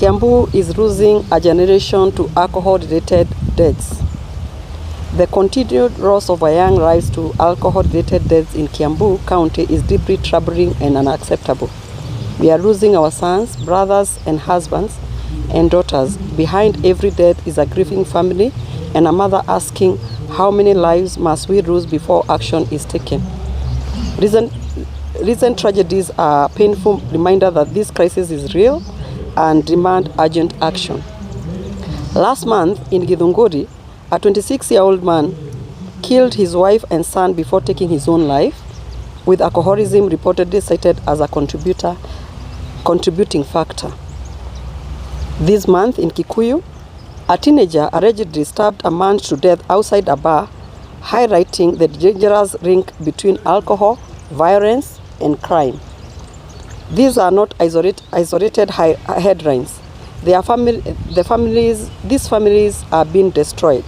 Kiambu is losing a generation to alcohol-related deaths. The continued loss of a young lives to alcohol-related deaths in Kiambu County is deeply troubling and unacceptable. We are losing our sons, brothers, and husbands and daughters. Behind every death is a grieving family and a mother asking, how many lives must we lose before action is taken? Recent tragedies are a painful reminder that this crisis is real and demand urgent action. Last month in Githunguri, a 26-year-old man killed his wife and son before taking his own life, with alcoholism reportedly cited as a contributing factor. This month in Kikuyu, a teenager allegedly stabbed a man to death outside a bar, highlighting the dangerous link between alcohol, violence, and crime. These are not isolated headlines. These families are being destroyed.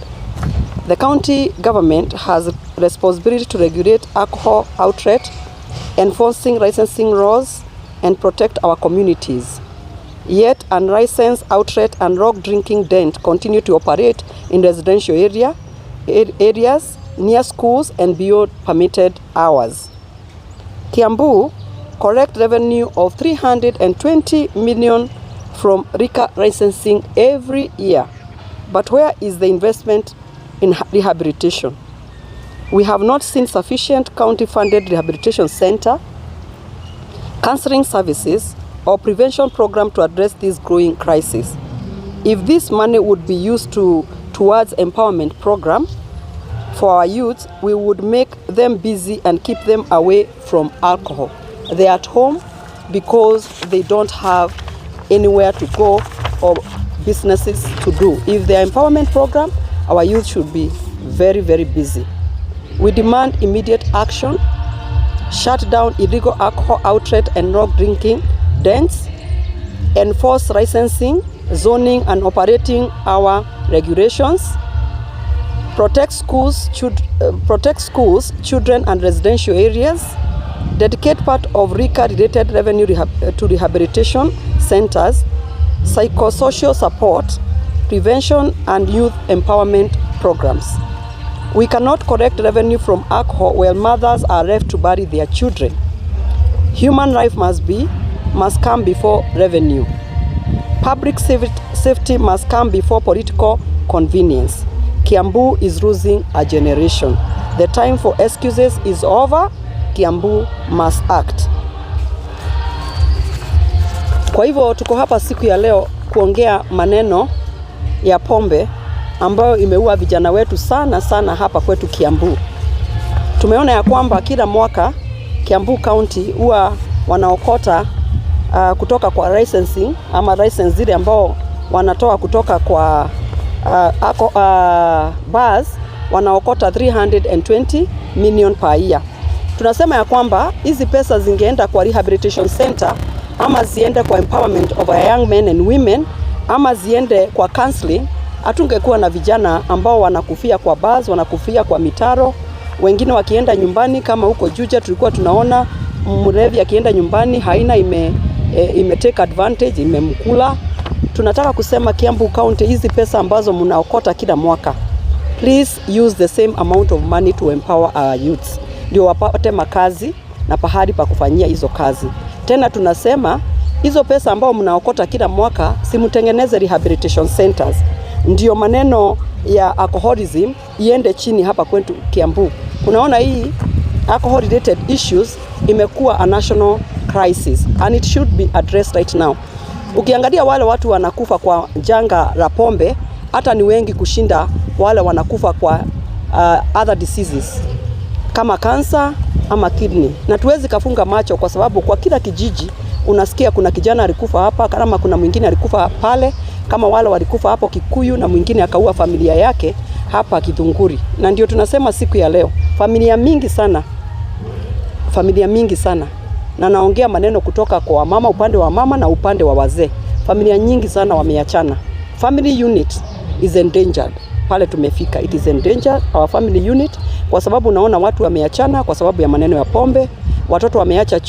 The county government has a responsibility to regulate alcohol outlet, enforcing licensing laws, and protect our communities. Yet unlicensed outlet and rock drinking dens continue to operate in residential areas, near schools, and beyond permitted hours. Kiambu collect revenue of 320 million from liquor licensing every year. But where is the investment in rehabilitation? We have not seen sufficient county-funded rehabilitation center, counseling services, or prevention program to address this growing crisis. If this money would be used towards empowerment program for our youth, we would make them busy and keep them away from alcohol. They are at home because they don't have anywhere to go or businesses to do. If the empowerment program, our youth should be very, very busy. We demand immediate action, shut down illegal alcohol outlet and rock drinking dens, enforce licensing, zoning, and operating hour regulations, protect schools, children, and residential areas, dedicate part of liquor-related revenue to rehabilitation centers, psychosocial support, prevention, and youth empowerment programs. We cannot collect revenue from alcohol while mothers are left to bury their children. Human life must come before revenue. Public safety must come before political convenience. Kiambu is losing a generation. The time for excuses is over. Kiambu must act. Kwa hivyo tuko hapa siku ya leo kuongea maneno ya pombe ambayo imeua vijana wetu sana hapa kwetu Kiambu. Tumeona ya kwamba kila mwaka Kiambu County huwa wanaokota kutoka kwa licensing ama license zile ambao wanatoa kutoka kwa bars, wanaokota 320 million per year. Tunasema ya kwamba hizi pesa zingeenda kwa rehabilitation center, ama ziende kwa empowerment of young men and women, ama ziende kwa counseling, hatungekuwa na vijana ambao wanakufia kwa bars, wanakufia kwa mitaro, wengine wakienda nyumbani. Kama huko Juja tulikuwa tunaona mrevi akienda nyumbani haina ime take advantage, imemkula. Tunataka kusema Kiambu County, hizi pesa ambazo mnaokota kila mwaka, please use the same amount of money to empower our youths, ndio wapate makazi na pahali pa kufanyia hizo kazi. Tena tunasema hizo pesa ambao mnaokota kila mwaka, simtengeneze rehabilitation centers, ndio maneno ya alcoholism iende chini hapa kwetu Kiambu. Unaona hii alcohol related issues imekuwa a national crisis and it should be addressed right now. Ukiangalia wale watu wanakufa kwa janga la pombe, hata ni wengi kushinda wale wanakufa kwa other diseases kama cancer ama kidney. Na tuwezi kafunga macho, kwa sababu kwa kila kijiji unasikia kuna kijana alikufa hapa, kama kuna mwingine alikufa pale, kama wale walikufa hapo Kikuyu na mwingine akaua familia yake hapa Githunguri. Na ndio tunasema siku ya leo familia mingi sana, na naongea maneno kutoka kwa mama, upande wa mama na upande wa wazee. Familia nyingi sana wameachana. Family unit is endangered. Pale tumefika, it is endangered our family unit, kwa sababu unaona watu wameachana kwa sababu ya maneno ya pombe, watoto wameacha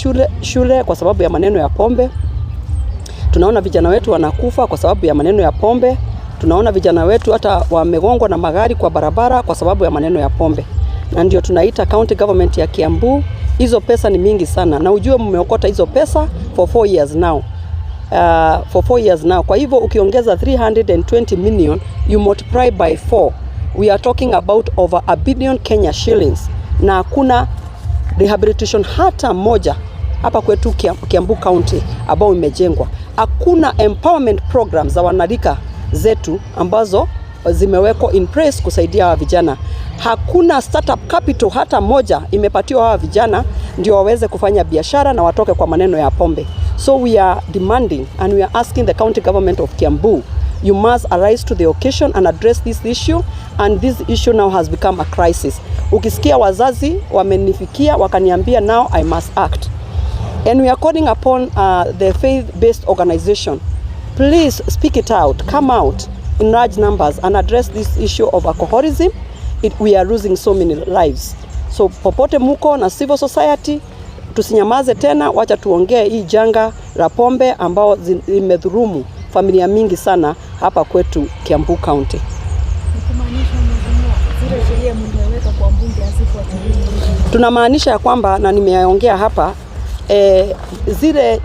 shule kwa sababu ya maneno ya pombe. Tunaona vijana wetu wanakufa kwa sababu ya maneno ya pombe. Tunaona vijana wetu hata wamegongwa na magari kwa barabara kwa sababu ya maneno ya pombe. Na ndio tunaita county government ya Kiambu, hizo pesa ni mingi sana. Na ujue mmeokota hizo pesa for 4 years now. For 4 years now. Kwa hivyo ukiongeza 320 million, you multiply by 4. We are talking about over 1 billion Kenya shillings. Na hakuna rehabilitation hata moja hapa kwetu Kiambu County ambao imejengwa. Hakuna empowerment programs za wanarika zetu ambazo zimewekwa in place kusaidia vijana. Hakuna startup capital hata moja imepatiwa hawa vijana ndio waweze kufanya biashara na watoke kwa maneno ya pombe. So we are demanding and we are asking the county government of Kiambu, you must arise to the occasion and address this issue, and this issue now has become a crisis. Ukisikia wazazi wamenifikia wakaniambia now I must act. And we are calling upon the faith-based organization. Please speak it out, come out in large numbers and address this issue of alcoholism. We are losing so many lives. So popote muko na civil society, tusinyamaze tena, wacha tuongee hii janga la pombe ambao imedhulumu familia mingi sana hapa kwetu Kiambu County. Tunamaanisha ya kwamba, na nimeongea hapa, zile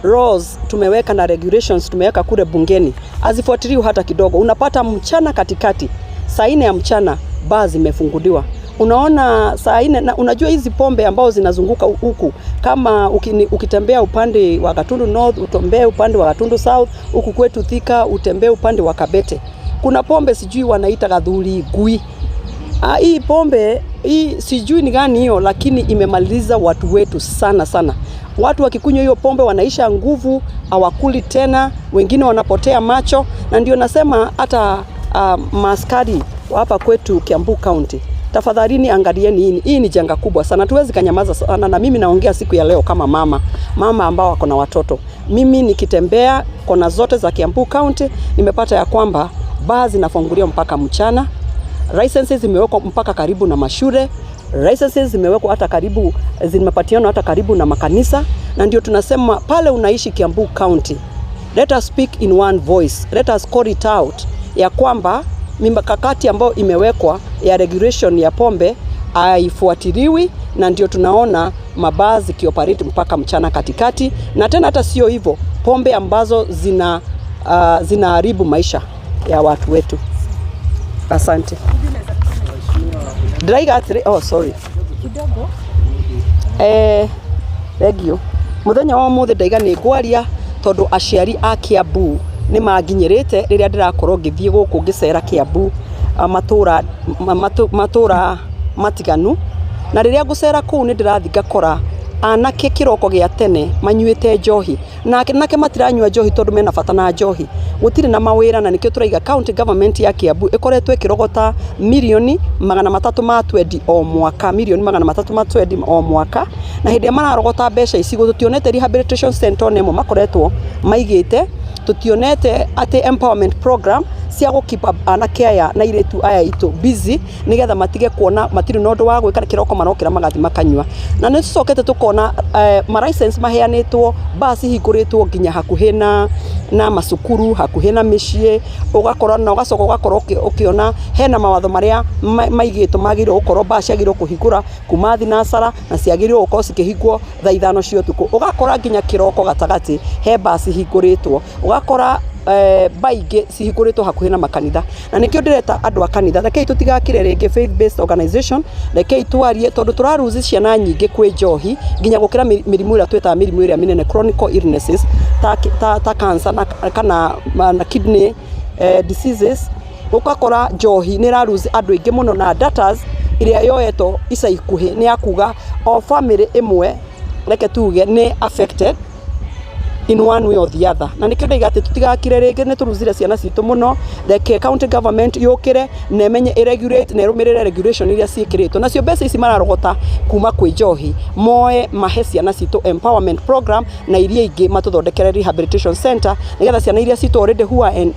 laws tumeweka na regulations tumeweka kule bungeni hazifuatiliwi hata kidogo. Unapata mchana katikati, saa 4 ya mchana baa zimefunguliwa. Unaona saa 4, na unajua hizi pombe ambao zinazunguka huku, kama ukitembea upande wa Gatundu North, utembee upande wa Gatundu South, huku kwetu Thika utembee upande wa Kabete, kuna pombe sijui wanaita Gathuri Gui. Hii pombe hii sijui ni gani hiyo, lakini imemaliza watu wetu sana sana. Watu wakikunywa hiyo pombe wanaisha nguvu, hawakuli tena, wengine wanapotea macho. Na ndio nasema hata maaskari hapa kwetu Kiambu County, tafadhalini angalieni hii ni janga kubwa sana. Tuwezi kanyamaza sana, na mimi naongea siku ya leo kama mama ambao wako na watoto. Mimi nikitembea kona zote za Kiambu County nimepata ya kwamba baa zinafunguliwa mpaka mchana. Licenses zimewekwa mpaka karibu na mashule. Licenses zimewekwa hata karibu, zimepatiana hata karibu na makanisa. Na ndio tunasema pale unaishi Kiambu County, let us speak in one voice, let us call it out ya kwamba mikakati ambayo imewekwa ya regulation ya pombe haifuatiliwi. Na ndio tunaona mabaa zikioperate mpaka mchana katikati, na tena hata sio hivyo, pombe ambazo zinaharibu maisha ya watu wetu. Asante. Sorry. Kidogo. Regio. Muthenya wa muthe ndaiga ni ngwaria tondu aciari a Kiambu ni maginyirite riria ndirakorwo ngithie guku ngicera Kiambu matura matiganu, na riria ngucera kuu ni ndirathi ngakora anake kiroko gia tene manyuite njohi, na anake matiranyua njohi tondu mena bata na njohi. Gutire na mawira, na nikio turaiga county government ya Kiambu ikoretwe ikirogota milioni 320 o mwaka, milioni 320 o mwaka. Na hindi mararogota mbeca ici gutionete rehabilitation center nemo makoretwo maigite, tutionete ate empowerment program cia gukipa anake aya na iretu aya itu busy nigetha matige kuona matiri nondu wa gwika kiroko marokira magathi makanywa. Na ni tucokete tukona ma license maheanitwo, basi higuritwo nginya hakuhe na masukuru, hakuhe na micii, ugakora na ugacoka ugakora ukiona hena mawatho maria maigitwo magirwo gukorwo basi agirwo kuhingura kuma thinacara na ciagirwo gukorwo cikihingwo thaa 5 cia utuku. Ugakora nginya kiroko gatagati he basi higuritwo, ugakora baige cihiguritwo hakuhe na makanitha. Na nikio ndireta andu a kanitha, rekei tutigakire ringi faith based organization, rekei twarie tondu turaruzi ciana nyingi kwi njohi nginya gukira mirimu ira tweta mirimu ira minene chronic illnesses ta cancer kana kidney diseases. Ukakora njohi ni raruzi andu ingi muno, na datas iria yoeto ica ikuhi ni akuga o family imwe reke tuge ni affected in one way or the other. Na nikio ndaiga tutigakire ringi ni turuzire ciana citu muno, reke county government yukire na emenye regulate na irumirire regulation iria ciikiritwo. Nacio mbeca ici mararogota kuma kwi njohi moe mahe ciana citu empowerment program na iria ingi matuthondekere rehabilitation center nigetha ciana iria citu already who are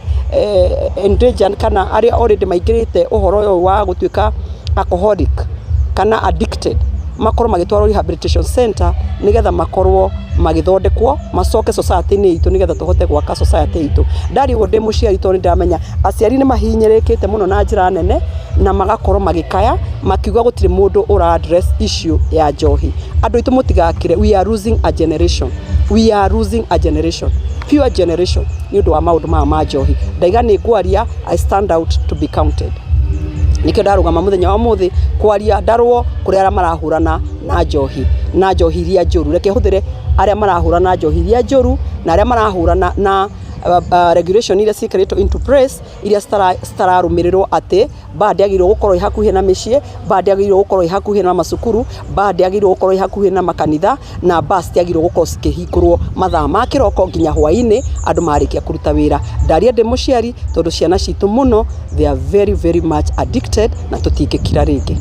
endangered kana aria already maigirite uhoro uyu wa gutuika alcoholic kana addicted makorwo magitwarwo rehabilitation center nigetha makorwo magithondekwo macoke society ni itu nigetha tuhote gwaka society itu. Ndari ugo ndi muciari to ni ndamenya aciari ni mahinyirikite muno na njira nene na magakorwo magikaya makiuga gutire mundu ura address issue ya njohi. Andu itu mutigakire, we are losing a generation, we are losing a generation, pure generation ni undu wa maundu ma njohi. Ndaiga ni kwaria, I stand out to be counted. Nikio ndarugama muthenya wa muthi kwaria ndarwo kuri ara marahurana na njohi iria njuru. Reke huthire aria marahurana na njohi iria njuru na aria marahurana na regulation iria cikarĩtwo into place iria citararumirirwo ati bandi agirwo gukorwo ihakuhi na micii, bandi agirwo gukorwo ihakuhi na macukuru, bandi agirwo gukorwo ihakuhi na makanitha, na bus agirwo gukorwo cikihingurwo mathaa ma kiroko nginya hwaini andu marikia kuruta wira. Ndaria ndi muciari tondu ciana citu muno they are very very much addicted na tutingikira ringi.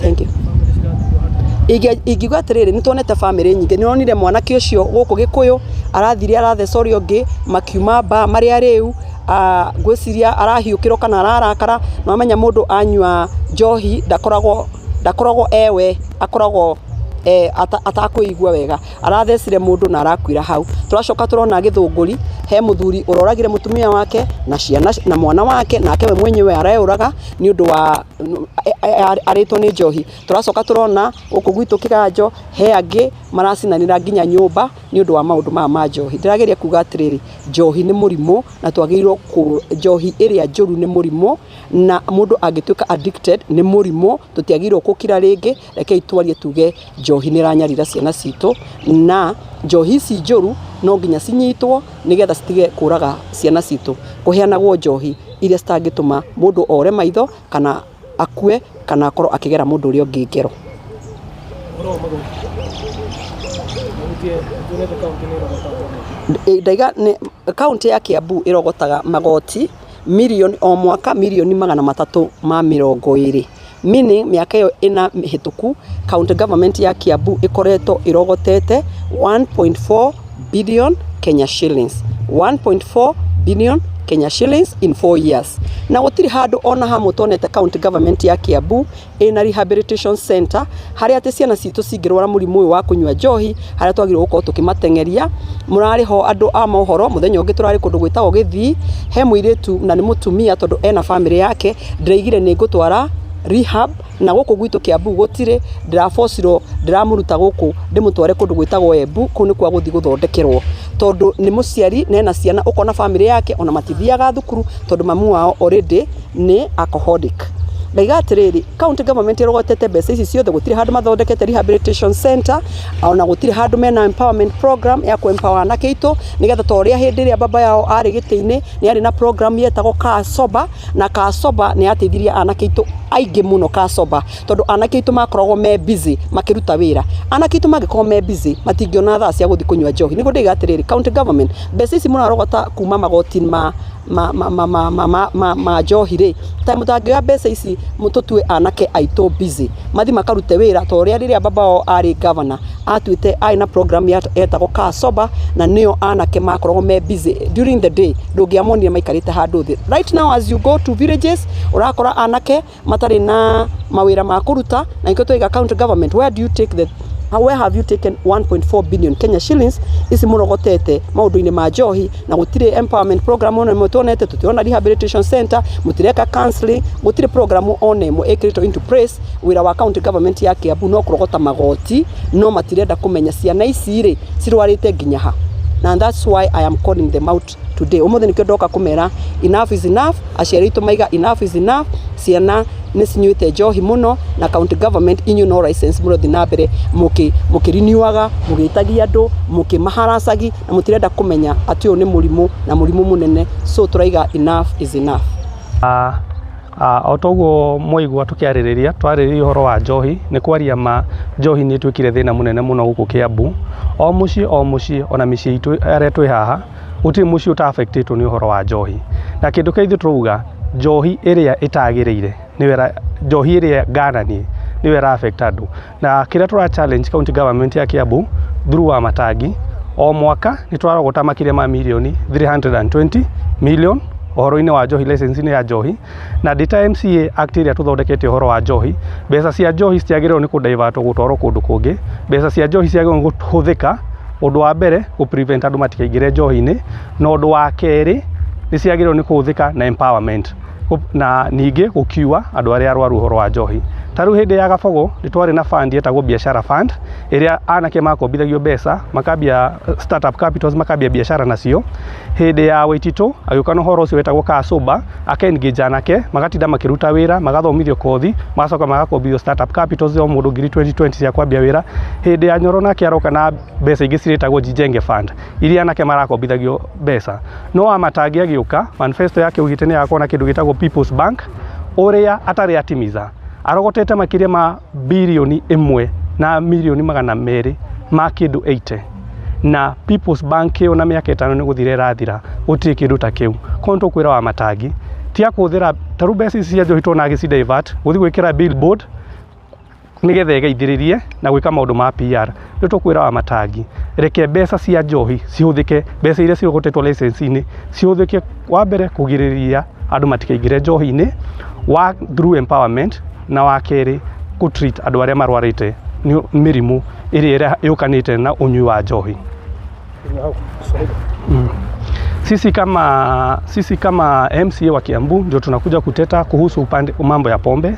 Thank you. Igiuga atiriri nituonete family nyingi, nironire mwanake ucio guku Gikuyu arathire arathecorio ngi makiuma ba maria riu gwiciria arahiukiro kana ararakara. No amenya mundu anywa njohi ndakoragwo ewe, akoragwo atakuigua wega, arathecire mundu na arakwira hau. Turacoka turona githunguri he muthuri uroragire mutumia wake na ciana na mwana wake, nake we mwenyewe araeuraga ni undu wa aritwo ni njohi. Turacoka turona guku gwitu Kiganjo he angi maracinanira nginya nyumba ni undu wa maundu ma njohi. Ndirageria kuga atiriri njohi ni murimu na twagirwo njohi iria njuru ni murimu, na mundu angituika addicted ni murimu, tutiagirwo kukira ringi. Reke itwarie tuge njohi ni ranyarira ciana citu, na njohi ici njuru no nginya cinyitwo nigetha citige kuraga ciana citu. Kuheanagwo njohi iria citangituma mundu ore maitho kana akue kana akorwo akigera mundu uria ungi ngero. Ndaiga ni county ya Kiambu irogotaga magoti milioni o mwaka milioni 320, meaning miaka iyo ina mihituku county government ya Kiambu ikoretwo irogotete 1.4 billion Kenya shillings, 1.4 billion Kenya shillings in 4 years. Na gutiri handu ona hamwe tonete county government ya Kiambu ina rehabilitation center haria ati ciana citu cingirwara murimu wa kunywa njohi, haria twagirwo gukorwo tukimatengeria. Murari ho andu a mohoro muthenya ungi turari kundu gwitagwo Githii, he muiritu na ni mutumia tondu ena family yake, ndiraigire ni ngutwara rehab na guku gwitu Kiambu gutire, ndirafocirwo ndiramuruta guku ndimutware kundu gwitagwo Embu, ku ni kwa guthi guthondekerwo tondu ni muciari nena ciana ukona family yake ona matithiaga thukuru tondu mamu wao already ni alcoholic. Ndaiga atiriri county government irogotete mbeca ici ciothe, gutire handu mathondekete rehabilitation center ona gutire handu mena empowerment program ya ku empower anake itu nigetha toria hindi ria baba yao ari gitiini ni ari na program yetagwo Kasoba, na Kasoba ni ateithiria anake itu aingi muno Kasoba tondu anake itu makoragwo me busy makiruta wira. Anake itu magikorwo me busy matingiona thaa cia guthi kunywa njohi. Nigo ndaiga atiriri county government mbeca ici munarogota kuma magoti-ini ma njohi ri ta mutangioya mbeca ici mututue anake aitu busy mathi makarute wira toria riria baba wao ari governor atuite aina program yetagwo Kasoba, na nio anake makoragwo me busy during the day ndungiamonire maikarite handu thi. Right now as you go to villages urakora anake matari na mawira ma kuruta, na ikyo twiga county government where have you taken 1.4 billion Kenya shillings isi murogotete maundu-ini ma njohi, na gutire empowerment program ona mutonete, tutiona rehabilitation center, mutireka counseling, gutire program ona mo ekirito into place. Wira wa county government ya Kiambu no kurogota magoti, no matirenda kumenya ciana ici ri cirwarite nginya ha, and that's why I am calling them out today. Umuthi nikyo ndoka kumera enough is enough. Aciari itu maiga enough is enough, ciana ni cinyuite njohi muno, na county government inyu no license murothi na mbere mukiriniwaga mugitagia andu mukimaharacagi na mutirenda kumenya ati uyu ni murimu na murimu munene. So turaiga enough is enough. Otoguo muigua tukiaririria twaririria uhoro wa njohi, ni kwaria ma njohi ni twikire thina munene muno guku Kiambu. O muci ona micii itu aria twi haha utiri muci uta affectitwo ni uhoro wa njohi, na kindu keithu turuga njohi iria itagiriire ni wera njohi iria ganani ni wera affect andu, na kira tura challenge county government ya Kiambu through wa matangi o mwaka ni twarogota makire ma milioni 320 million ohoro-inĩ wa njohi license-inĩ ya njohi na Data MCA Act ĩrĩa tũthondekete ohoro wa njohi, mbeca cia njohi citiagĩrĩirwo nĩ kũ-divert gũtwarwo kũndũ kũngĩ. Mbeca cia njohi ciagĩrĩirwo nĩ kũhũthĩka ũndũ wa mbere gũ-prevent andũ matikaingĩre njohi-inĩ, na ũndũ wa kerĩ nĩ ciagĩrĩirwo nĩ kũhũthĩka na empowerment, na ningĩ gũkiua andũ arĩa arwaru ũhoro wa njohi. Ta rĩu hĩndĩ ya Gabogo nĩ twarĩ na fund yetagwo biashara fund ĩrĩa anake makombithagio mbeca makambia startup capitals makambia biashara nacio. Hĩndĩ ya Waititũ agĩũka na ũhoro ũcio wetagwo Kaa Sober aka-engage anake magatinda makĩruta wĩra magathomithio kothi magacoka magakombithio startup capitals o mũndũ ngiri 2020 cia kwambia wĩra. Hĩndĩ ya Nyoro nake aroka na mbeca ingĩ ciretagwo Jijenge Fund iria anake marakombithagio mbeca. No Wamatangi agĩũka manifesto yake ugĩte nĩ agakorwo na kĩndũ gĩtagwo People's Bank ũrĩa atarĩ atimiza arogotete makĩria ma bilioni 1 na milioni 200 ma kĩndũ 80 na People's Bank ĩyo na mĩaka 5 nĩ gũthira ĩrathira gũtirĩ kĩndũ ta kĩu. Koguo tũkwĩra Wamatangi tia kũhũthĩra ta rĩu mbeca cia njohi tũrona agĩci-divert gũthiĩ gwĩkĩra billboard nĩgetha ĩgeithĩrĩrie na gwĩka maũndũ ma PR. Nĩ tũkwĩra Wamatangi reke mbeca cia njohi cihũthĩke, mbeca iria cirogotetwo license-inĩ cihũthĩke wa mbere kũgirĩrĩria andũ matikaingĩre njohi-inĩ through empowerment, na wa kerĩ gũ-treat andũ arĩa marwarĩte mĩrimũ ĩrĩa yũkanĩte na ũnyui wa njohi. Sisi kama MCA wa Kiambu ndio tunakuja kuteta kuhusu mambo ya pombe.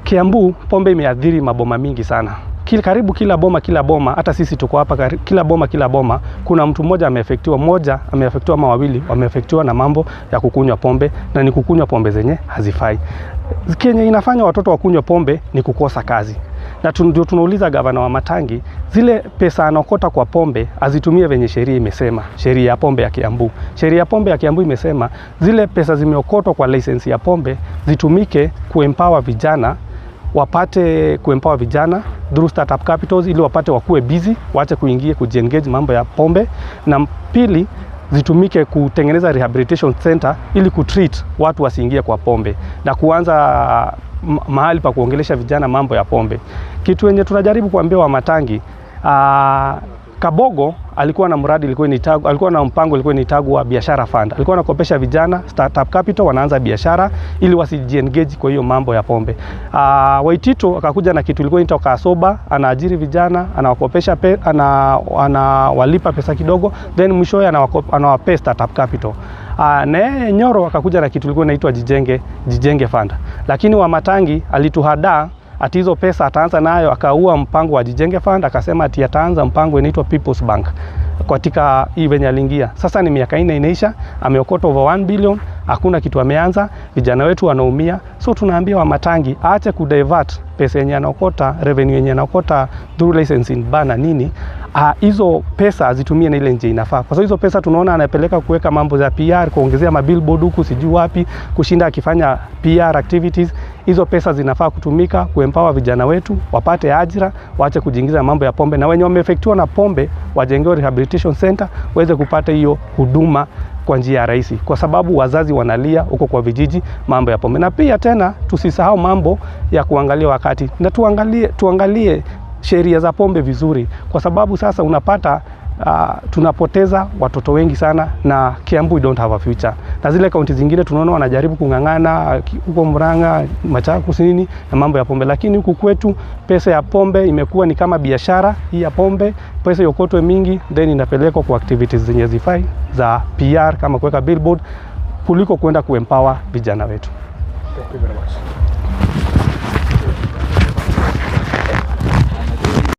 Kiambu pombe imeathiri maboma mingi sana. Karibu kila boma hata sisi tuko hapa kila boma kuna mtu mmoja ameafektiwa ama wawili wameafektiwa na mambo ya kukunywa pombe, na ni kukunywa pombe zenye hazifai. Kenya inafanya watoto wakunywa pombe ni kukosa kazi. Na ndio tunauliza gavana Wamatangi zile pesa anokota kwa pombe azitumie venye sheria imesema, sheria ya pombe ya Kiambu. Sheria ya pombe ya Kiambu imesema zile pesa zimeokotwa kwa license ya pombe zitumike kuempower vijana, wapate kuempower vijana through startup capitals ili wapate wakuwe busy, waache kuingia kujiengage mambo ya pombe, na pili zitumike kutengeneza rehabilitation center ili kutreat watu wasiingie kwa pombe na kuanza mahali pa kuongelesha vijana mambo ya pombe. Kitu yenye tunajaribu kuambia Wamatangi, Kabogo alikuwa na mradi alikuwa na mpango ilikuwa inaitagwa biashara fund. Alikuwa anakopesha vijana startup capital wanaanza biashara ili wasijiengage kwa hiyo mambo ya pombe. Waititũ akakuja na kitu ilikuwa inaitwa Kaa Sober, anaajiri vijana, anawakopesha anawalipa pesa kidogo, then mwishowe anawapea startup capital. Na Nyoro akakuja na kitu ilikuwa inaitwa Jijenge Fund. Lakini Wamatangi alituhadaa ati hizo pesa ataanza nayo, akaua mpango wa Jijenge Fund, akasema ati ataanza mpango inaitwa People's Bank katika hii venye aliingia. Sasa ni miaka 4 inaisha, ameokota over 1 billion, hakuna kitu ameanza, vijana wetu wanaumia. So tunaambia Wamatangi aache kudivert pesa yenye anaokota, revenue yenye anaokota through licensing bana nini, hizo pesa zitumie na ile nje inafaa. Kwa sababu hizo pesa tunaona anapeleka kuweka mambo za PR, kuongezea mabillboard huku sijui wapi, kushinda akifanya PR activities. Hizo pesa zinafaa kutumika kuempower vijana wetu, wapate ajira, waache kujiingiza mambo ya pombe, na wenye wamefektiwa na pombe wajengewe rehabilitation center waweze kupata hiyo huduma kwa njia ya rahisi, kwa sababu wazazi wanalia huko kwa vijiji mambo ya pombe. Na pia tena tusisahau mambo ya kuangalia wakati, na tuangalie sheria za pombe vizuri, kwa sababu sasa unapata tunapoteza watoto wengi sana, na Kiambu we don't have a future. Na zile kaunti zingine tunaona wanajaribu kungangana huko Murang'a, Machakos nini na mambo ya pombe, lakini huku kwetu pesa ya pombe imekuwa ni kama biashara hii ya pombe. Pesa yokotwe mingi then inapelekwa kwa activities zenye zifai za PR kama kuweka billboard kuliko kwenda kuempower vijana wetu. Thank you very much.